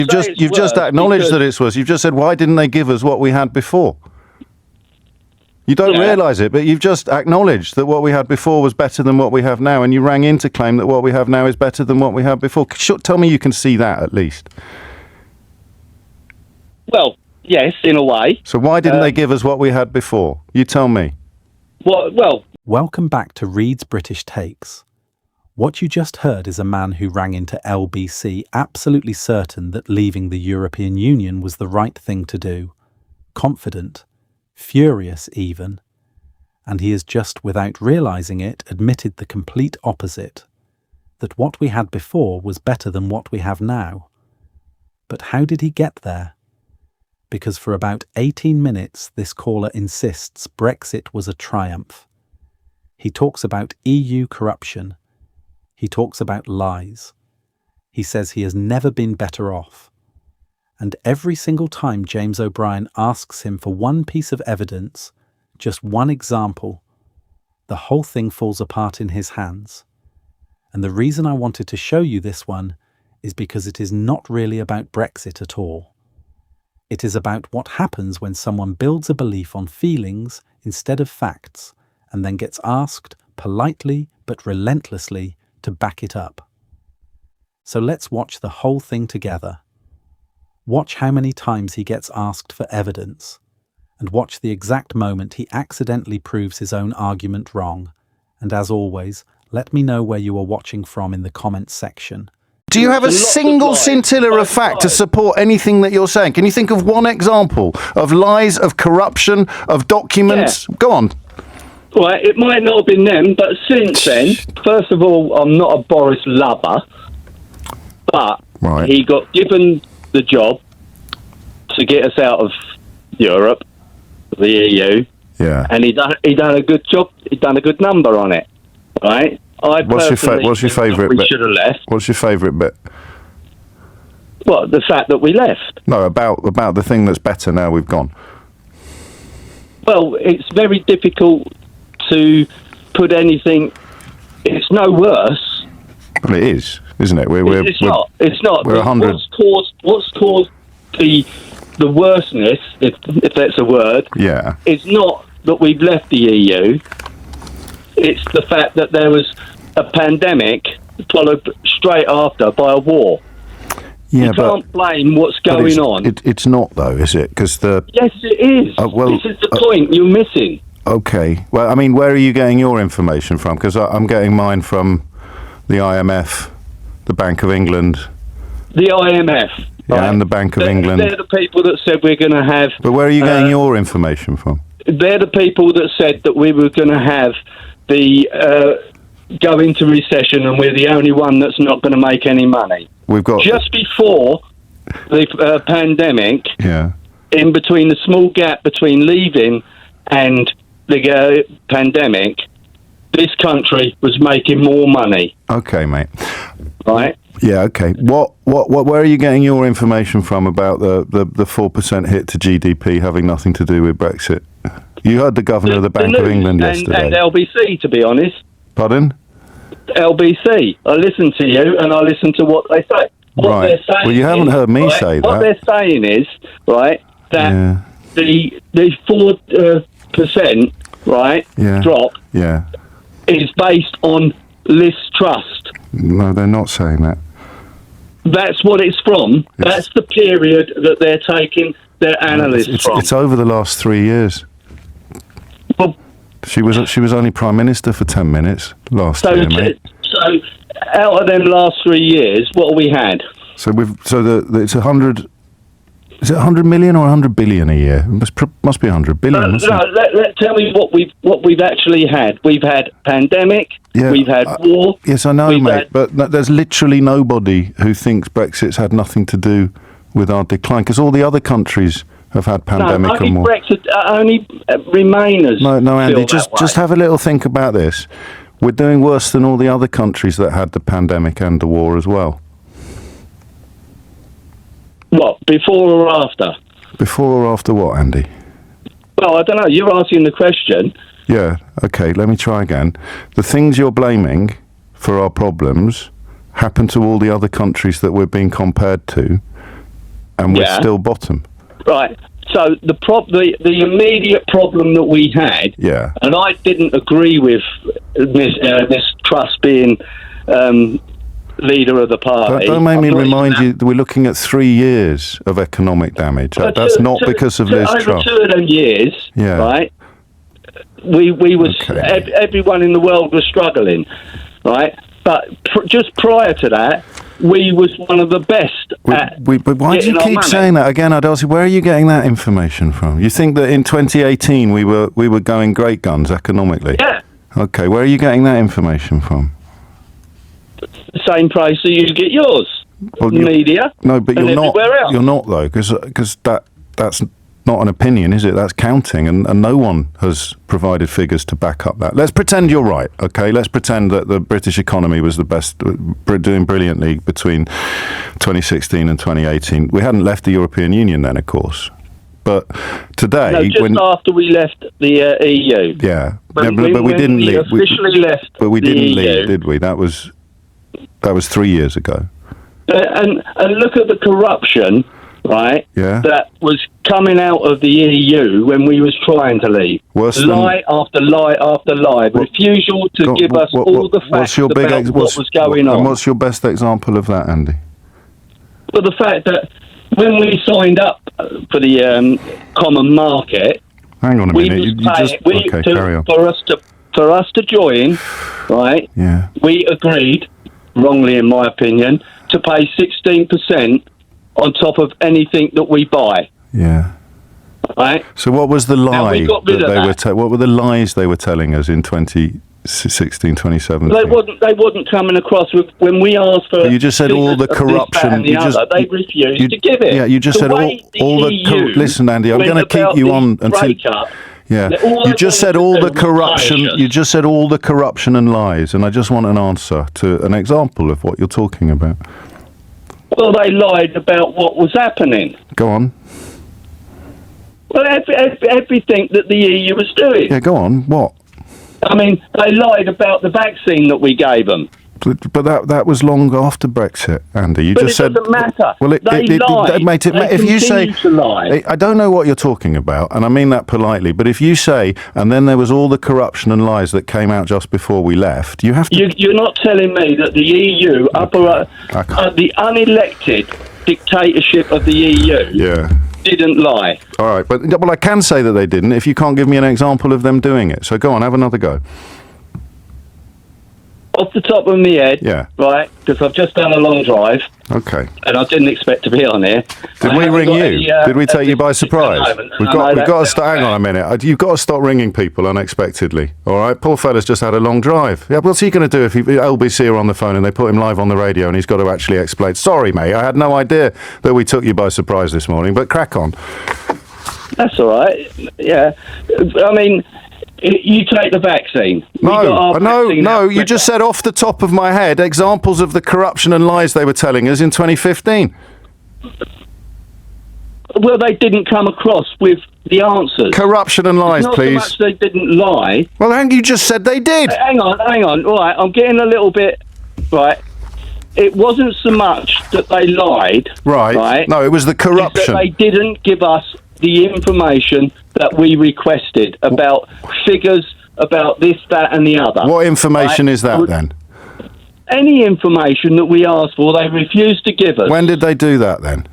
You've just acknowledged that it's worse. You've just said, why didn't they give us what we had before? You don't realise it, but you've just acknowledged that what we had before was better than what we have now, and you rang in to claim that what we have now is better than what we had before. Tell me you can see that, at least. Well, yes, in a way. So why didn't they give us what we had before? You tell me. Well... Welcome back to Reed's British Takes. What you just heard is a man who rang into LBC absolutely certain that leaving the European Union was the right thing to do. Confident. Furious even, and he has just, without realising it, admitted the complete opposite, that what we had before was better than what we have now. But how did he get there? Because for about 18 minutes this caller insists Brexit was a triumph. He talks about EU corruption. He talks about lies. He says he has never been better off. And every single time James O'Brien asks him for one piece of evidence, just one example, the whole thing falls apart in his hands. And the reason I wanted to show you this one is because it is not really about Brexit at all. It is about what happens when someone builds a belief on feelings instead of facts and then gets asked, politely but relentlessly, to back it up. So let's watch the whole thing together. Watch how many times he gets asked for evidence, and watch the exact moment he accidentally proves his own argument wrong. And as always, let me know where you are watching from in the comments section. Do you have a single scintilla of fact to support anything that you're saying? Can you think of one example of lies, of corruption, of documents? Yeah. Go on. Well, it might not have been them, but since then, first of all, I'm not a Boris lover, but he got given the job to get us out of Europe, the EU, and he done a good job. He done a good number on it, right? What's your favourite bit? Should have left. What's your favourite bit? Well, the fact that we left. No, about the thing that's better now we've gone. Well, it's very difficult to put anything. It's no worse. Well, it is, isn't it? It's not. We're 100. What's caused the worseness, if that's a word, is not that we've left the EU. It's the fact that there was a pandemic followed straight after by a war. Yeah, you can't blame what's going on. It's not, though, is it? Yes, it is. This is the point you're missing. Okay. Well, I mean, where are you getting your information from? Because I'm getting mine from the IMF, the Bank of England. The IMF. Yeah, and the Bank of England. They're the people that said we're going to have... But where are you getting your information from? They're the people that said that we were going to have go into recession and we're the only one that's not going to make any money. We've got... Just before the pandemic, in between the small gap between leaving and the pandemic, this country was making more money. Okay, mate. Right? Yeah, okay. Where are you getting your information from about the 4% hit to GDP having nothing to do with Brexit? You heard the governor of the Bank of England yesterday. And LBC, to be honest. Pardon? LBC. I listen to you and I listen to what they say. What they're saying well, you haven't heard me say that. What they're saying is, right, that the 4%, drop is based on Liz Trust. No, they're not saying that. That's what it's from. That's the period that they're taking their analysts from. It's over the last 3 years. Well, she was only Prime Minister for 10 minutes last year, mate. So out of them last 3 years, what have we had? So it's 100. Is it 100 million or 100 billion a year? It must be 100 billion. Tell me what we've actually had. We've had pandemic. We've had war. Yes, I know, mate. But there's literally nobody who thinks Brexit's had nothing to do with our decline, because all the other countries have had pandemic and war. Brexit, only Remainers. No, Andy. Just have a little think about this. We're doing worse than all the other countries that had the pandemic and the war as well. What, before or after? Before or after what, Andy? Well, I don't know. You're asking the question. Yeah, okay, let me try again. The things you're blaming for our problems happen to all the other countries that we're being compared to and we're still bottom. Right. So the immediate problem that we had, and I didn't agree with Miss Truss being leader of the party. Don't make me remind you that we're looking at 3 years of economic damage. That's not because of Liz Truss. Over 2 of them years, right? We was everyone in the world was struggling, right? But just prior to that, we was one of the best at but why do you keep saying that again, Adelsey? Where are you getting that information from? You think that in 2018 we were going great guns economically? Yeah. Okay, where are you getting that information from? The same place that you get yours, media. No, but you're not. Else. You're not though, because that's not an opinion, is it? That's counting, and no one has provided figures to back up that. Let's pretend you're right, okay? Let's pretend that the British economy was the best, doing brilliantly between 2016 and 2018. We hadn't left the European Union then, of course. But today... No, just after we left the EU. Yeah, but we didn't leave. Officially left but we the didn't EU. leave, did we? That was 3 years ago. And look at the corruption... Right, that was coming out of the EU when we was trying to leave. Lie after lie after lie. Refusal to give us all the facts about what was going on. And what's your best example of that, Andy? Well, the fact that when we signed up for the common market... Hang on a minute. Carry on. For us to join, right, we agreed, wrongly in my opinion, to pay 16% on top of anything that we buy. Yeah. Right. So what was the lie what were the lies they were telling us in 2016, 2017? They wasn't coming across with when we asked for. But you just said all the corruption. They refused to give it. Yeah, you just said all the. Listen, Andy, I'm going to keep you on until. Yeah, you just said all the corruption. You just said all the corruption and lies, and I just want an answer to an example of what you're talking about. Well, they lied about what was happening. Go on. Well, everything that the EU was doing. Yeah, go on. What? I mean, they lied about the vaccine that we gave them. But that was long after Brexit, Andy. But it doesn't matter. Well, they lied. If you say, to lie. I don't know what you're talking about, and I mean that politely. But if you say, and then there was all the corruption and lies that came out just before we left, you have to. You're not telling me that the EU, the unelected dictatorship of the EU, didn't lie. All right, but I can say that they didn't if you can't give me an example of them doing it. So go on, have another go. Off the top of my head, right, because I've just done a long drive. Okay. And I didn't expect to be on here. Did we ring you? Did we take you by surprise? We've got to start. Hang on a minute. You've got to stop ringing people unexpectedly. All right. Poor fella's just had a long drive. Yeah. What's he going to do if LBC are on the phone and they put him live on the radio and he's got to actually explain? Sorry, mate. I had no idea that we took you by surprise this morning. But crack on. That's all right. Yeah. I mean. You take the vaccine. No. You just said off the top of my head examples of the corruption and lies they were telling us in 2015. Well, they didn't come across with the answers. Corruption and lies, please. Not so much they didn't lie. Well, you just said they did. Hang on. Right, I'm getting a little bit... Right. It wasn't so much that they lied. Right. No, it was the corruption. They didn't give us the information that we requested about figures, about this, that and the other. What information is that then? Any information that we asked for, they refused to give us. When did they do that then?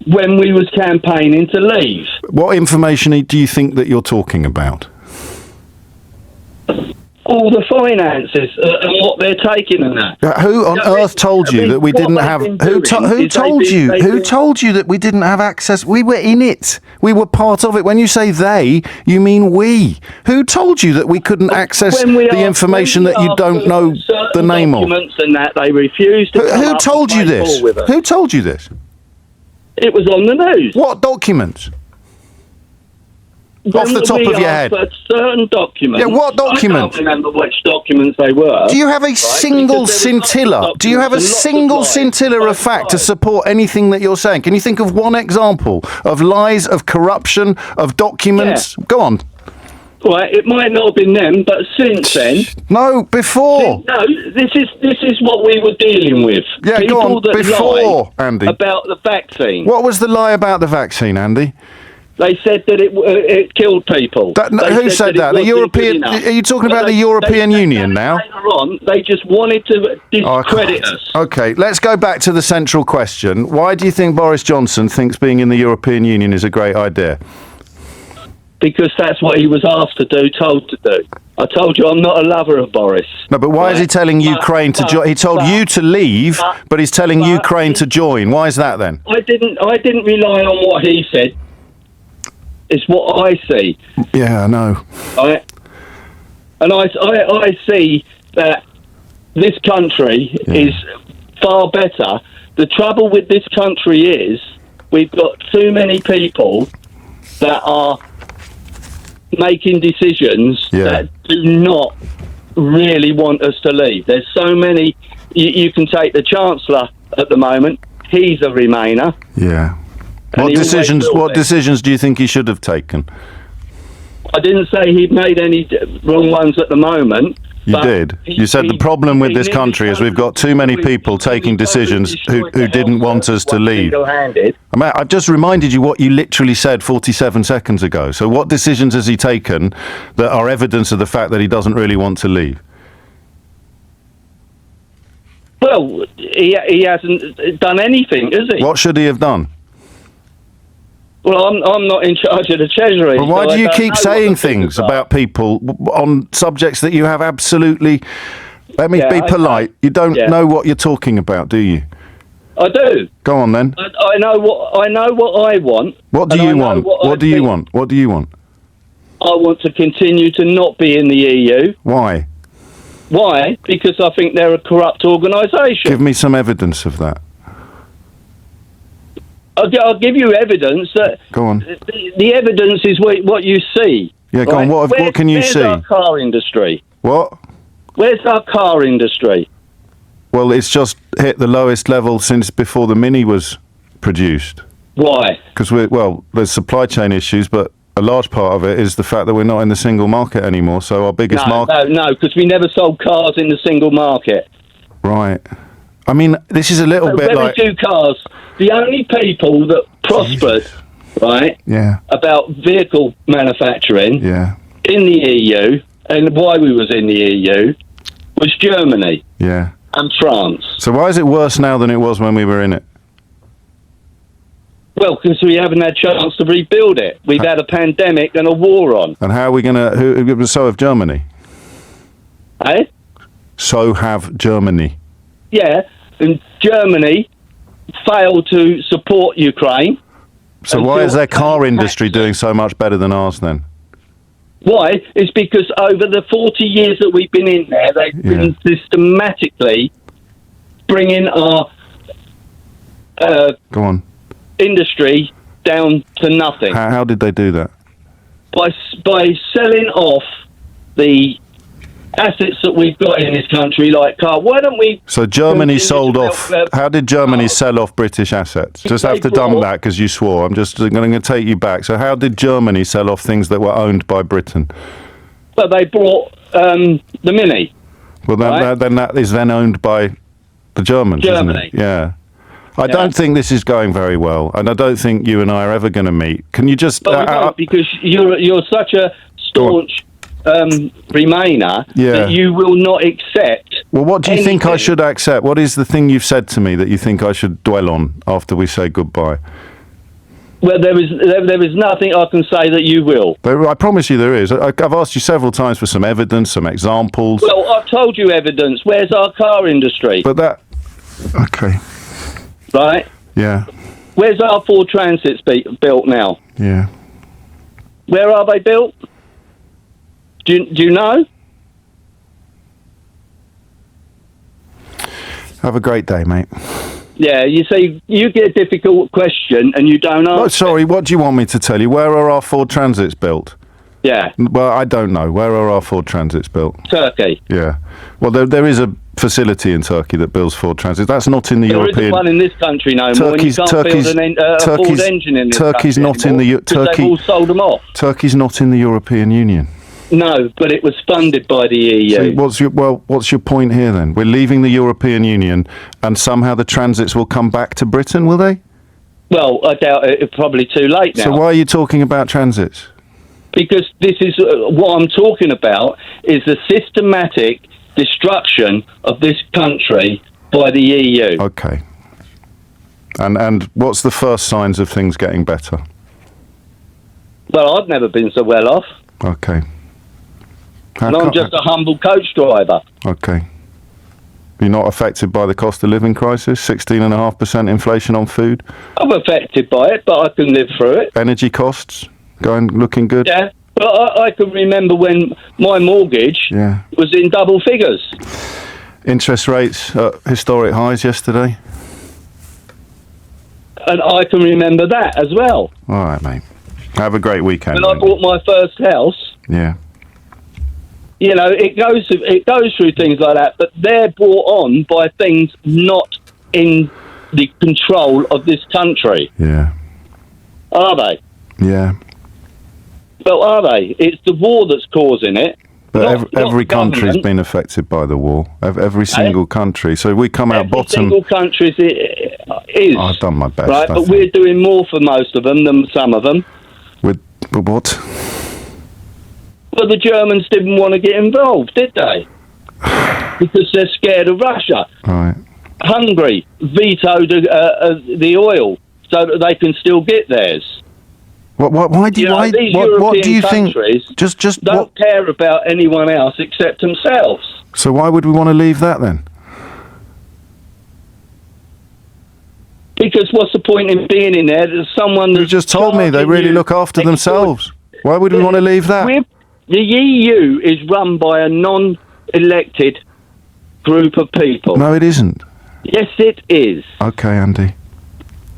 When we was campaigning to leave. What information do you think that you're talking about? All the finances and what they're taking and that. Who on earth told you that we didn't have? Who told you? Who told you that we didn't have access? We were in it. We were part of it. When you say they, you mean we. Who told you that we couldn't access the information that you don't know the name of? Documents and that they refused to. Who told you this? Who told you this? It was on the news. What documents? Off the top of your head. Certain documents. Yeah, what documents? I can't remember which documents they were. Do you have a single scintilla? Do you have a single scintilla of fact to support anything that you're saying? Can you think of one example of lies, of corruption, of documents? Go on. Right, it might not have been them, but since then... No, before. No, this is what we were dealing with. Yeah, People go on, that before, lie Andy. about the vaccine. What was the lie about the vaccine, Andy? They said that it killed people. Who said that? The European? Are you talking about the European Union now? Later on, they just wanted to discredit us. Okay, let's go back to the central question. Why do you think Boris Johnson thinks being in the European Union is a great idea? Because that's what he was asked to do, told to do. I told you I'm not a lover of Boris. No, but why is he telling Ukraine to join? He told you to leave, but he's telling Ukraine to join. Why is that then? I didn't rely on what he said. It's what I see. Yeah, I know. Right? And I see that this country is far better. The trouble with this country is we've got too many people that are making decisions that do not really want us to leave. There's so many. You can take the Chancellor at the moment. He's a Remainer. Yeah. What decisions do you think he should have taken? I didn't say he'd made any wrong ones at the moment. You did. You said the problem with this country is we've got too many people taking decisions who didn't want us to leave. I've just reminded you what you literally said 47 seconds ago. So what decisions has he taken that are evidence of the fact that he doesn't really want to leave? Well, he hasn't done anything, has he? What should he have done? Well, I'm not in charge of the Treasury. Well, why do you keep saying things about people on subjects that you have absolutely... Let me be polite. You don't know what you're talking about, do you? I do. Go on, then. I know what I want. What do you want? What do you want? What do you want? I want to continue to not be in the EU. Why? Why? Because I think they're a corrupt organisation. Give me some evidence of that. I'll give you evidence that. Go on. The evidence is what you see. Yeah, go on. What can you see? Where's our car industry? What? Where's our car industry? Well, it's just hit the lowest level since before the Mini was produced. Why? Because there's supply chain issues, but a large part of it is the fact that we're not in the single market anymore. So our biggest market. No, because we never sold cars in the single market. Right. I mean, this is a little bit like... Very few cars. The only people that prospered, right, about vehicle manufacturing in the EU, and why we was in the EU, was Germany and France. So why is it worse now than it was when we were in it? Well, because we haven't had a chance to rebuild it. We've had a pandemic and a war on. And how are we going to... So have Germany. Eh? So have Germany. Yeah, and Germany failed to support Ukraine. So why is their car industry doing so much better than ours then? Why? It's because over the 40 years that we've been in there, they've been systematically bringing our Go on. industry down to nothing. How did they do that? By selling off the assets that we've got in this country, like car. Why don't we... So Germany sold off... How did Germany sell off British assets? Just have to dump that because you swore. I'm just going to take you back. So how did Germany sell off things that were owned by Britain? Well, they bought the Mini. Well, then that is then owned by the Germans, Germany. Isn't it? Yeah. I don't think this is going very well, and I don't think you and I are ever going to meet. Can you just... because you're such a staunch... Remainer that you will not accept. Well, what do you think I should accept? What is the thing you've said to me that you think I should dwell on after we say goodbye? Well, there is nothing I can say that you will. I promise you there is. I've asked you several times for some evidence, some examples. Well, I've told you evidence. Where's our car industry? But that... Okay. Right? Yeah. Where's our Ford Transits built now? Yeah. Where are they built? Do you know? Have a great day, mate. Yeah, you see, you get a difficult question and you don't answer. Oh, sorry, what do you want me to tell you? Where are our Ford Transits built? Yeah. Well, I don't know. Where are our Ford Transits built? Turkey. Yeah. Well, there is a facility in Turkey that builds Ford Transits. That's not in the European... There isn't one in this country no more. You can't build a Ford engine in this Turkey's country not anymore, in the... they've all sold them off. Turkey's not in the European Union. No, but it was funded by the EU. So what's your point here then? We're leaving the European Union, and somehow the transits will come back to Britain, will they? Well, I doubt it. It's probably too late now. So why are you talking about transits? Because this is what I'm talking about is the systematic destruction of this country by the EU. Okay. And what's the first signs of things getting better? Well, I've never been so well off. Okay. And I'm just a humble coach driver. Okay. You're not affected by the cost of living crisis? 16.5% inflation on food? I'm affected by it, but I can live through it. Energy costs looking good? Yeah, but I can remember when my mortgage was in double figures. Interest rates at historic highs yesterday? And I can remember that as well. All right, mate. Have a great weekend. When I bought my first house, you know, it goes through things like that, but they're brought on by things not in the control of this country. Yeah. Are they? Yeah. Well, are they? It's the war that's causing it. But every country's been affected by the war. Every single country. So we come out bottom. Every single country is. I've done my best. Right, but we're doing more for most of them than some of them. With what? Well, the Germans didn't want to get involved, did they? Because they're scared of Russia. Right. Hungary vetoed the oil so that they can still get theirs. Why do you? These What do you think? Just don't care about anyone else except themselves. So why would we want to leave that then? Because what's the point in being in there? There's someone. You just told me they really look after themselves. Why would we want to leave that? The EU is run by a non-elected group of people. No, it isn't. Yes, it is. Okay, Andy.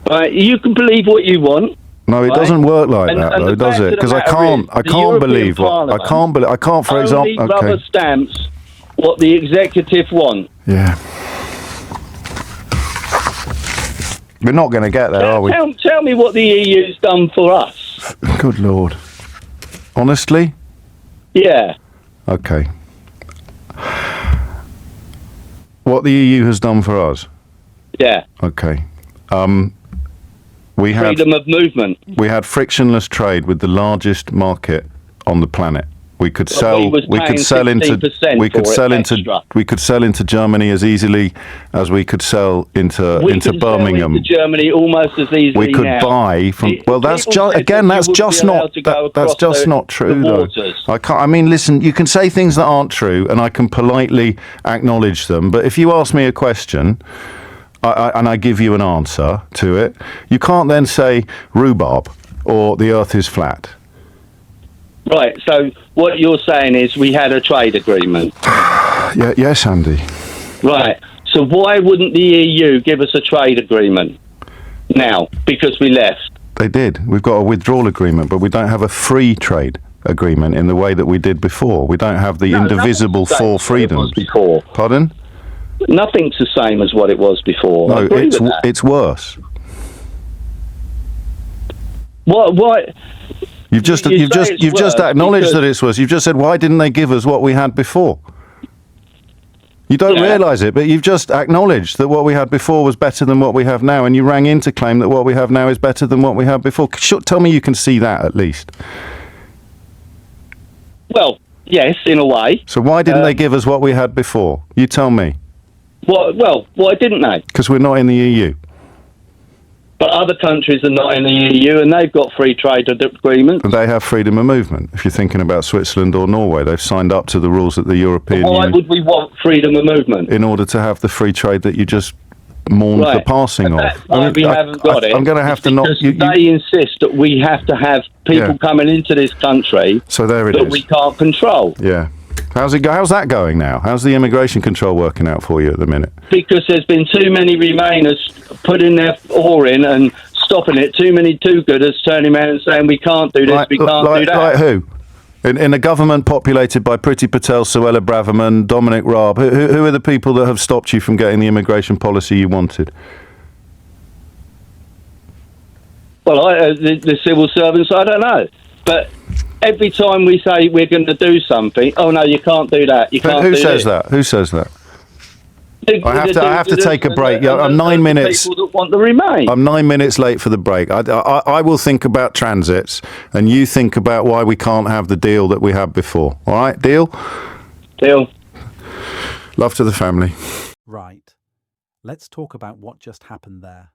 Right, you can believe what you want. No, it doesn't work like that, though, does it? Because I can't believe what I can't. For example, only rubber stamps what the executive want. Yeah. We're not going to get there, are we? Tell me what the EU's done for us. Good Lord. Honestly? Yeah. Okay. What the EU has done for us? Yeah. Okay. We had freedom of movement. We had frictionless trade with the largest market on the planet. We could sell. We could sell into Germany as easily as we could sell into Birmingham. Into Germany almost as easily. We could buy from. Well, that's just not true, though. I can't. I mean, listen. You can say things that aren't true, and I can politely acknowledge them. But if you ask me a question, and I give you an answer to it, you can't then say rhubarb or the earth is flat. Right, so what you're saying is we had a trade agreement. Yes, Andy. Right, so why wouldn't the EU give us a trade agreement now? Because we left. They did. We've got a withdrawal agreement, but we don't have a free trade agreement in the way that we did before. We don't have the indivisible four freedoms. Before. Pardon? Nothing's the same as what it was before. No, it's worse. What? You've just acknowledged that it's worse. You've just said, why didn't they give us what we had before? You don't realise it, but you've just acknowledged that what we had before was better than what we have now, and you rang in to claim that what we have now is better than what we had before. Tell me you can see that at least. Well, yes, in a way. So why didn't they give us what we had before? You tell me. Why didn't they? Because we're not in the EU. But other countries are not in the EU, and they've got free trade agreements. And they have freedom of movement. If you're thinking about Switzerland or Norway, they've signed up to the rules that the European Union... Why would we want freedom of movement? In order to have the free trade that you just mourned the passing of. That's why we haven't got it. I'm going to have to not... They insist that we have to have people coming into this country so there it is. That we can't control. Yeah. How's that going now? How's the immigration control working out for you at the minute? Because there's been too many Remainers putting their oar in and stopping it. Too many do-gooders turning around and saying we can't do this, we can't do that. Like who? In a government populated by Priti Patel, Suella Braverman, Dominic Raab, who are the people that have stopped you from getting the immigration policy you wanted? Well, the civil servants, I don't know. But every time we say we're going to do something, oh no, you can't do that. You can't. Who says that? Who says that? I have to take a break. I'm 9 minutes. People that want to remain. I'm 9 minutes late for the break. I will think about transits, and you think about why we can't have the deal that we had before. All right, deal? Deal. Love to the family. Right. Let's talk about what just happened there.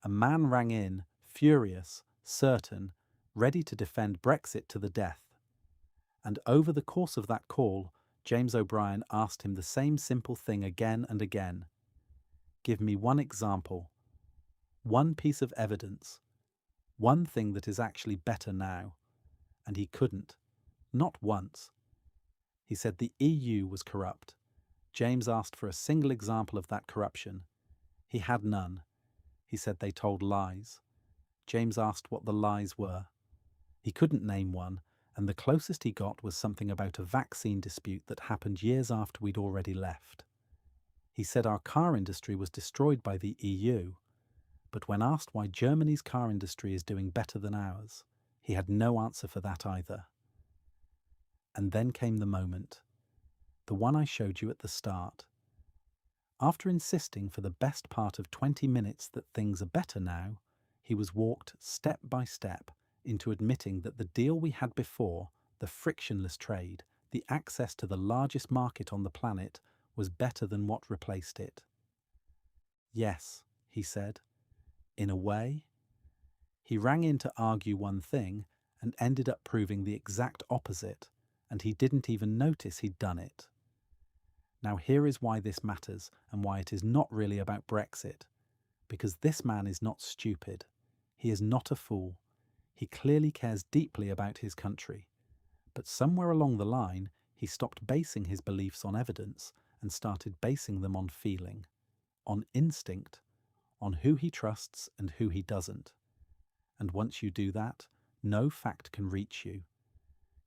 A man rang in, furious, certain, ready to defend Brexit to the death. And over the course of that call, James O'Brien asked him the same simple thing again and again. Give me one example, one piece of evidence, one thing that is actually better now. And he couldn't. Not once. He said the EU was corrupt. James asked for a single example of that corruption. He had none. He said they told lies. James asked what the lies were. He couldn't name one, and the closest he got was something about a vaccine dispute that happened years after we'd already left. He said our car industry was destroyed by the EU, but when asked why Germany's car industry is doing better than ours, he had no answer for that either. And then came the moment, the one I showed you at the start. After insisting for the best part of 20 minutes that things are better now, he was walked step by step into admitting that the deal we had before, the frictionless trade, the access to the largest market on the planet, was better than what replaced it. Yes, he said, in a way. He rang in to argue one thing and ended up proving the exact opposite, and he didn't even notice he'd done it. Now here is why this matters and why it is not really about Brexit. Because this man is not stupid. He is not a fool. He clearly cares deeply about his country. But somewhere along the line, he stopped basing his beliefs on evidence and started basing them on feeling, on instinct, on who he trusts and who he doesn't. And once you do that, no fact can reach you.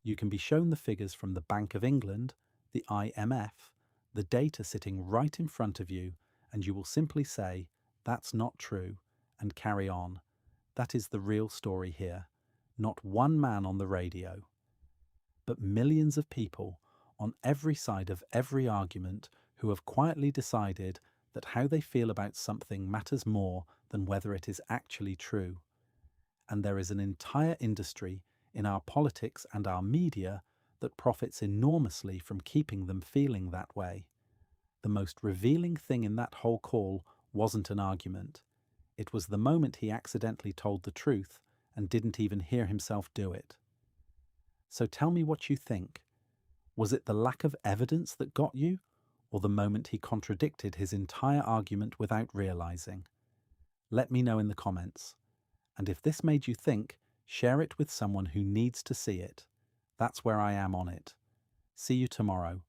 You can be shown the figures from the Bank of England, the IMF, the data sitting right in front of you, and you will simply say, that's not true, and carry on. That is the real story here. Not one man on the radio, but millions of people on every side of every argument who have quietly decided that how they feel about something matters more than whether it is actually true. And there is an entire industry in our politics and our media that profits enormously from keeping them feeling that way. The most revealing thing in that whole call wasn't an argument. It was the moment he accidentally told the truth and didn't even hear himself do it. So tell me what you think. Was it the lack of evidence that got you, or the moment he contradicted his entire argument without realizing? Let me know in the comments. And if this made you think, share it with someone who needs to see it. That's where I am on it. See you tomorrow.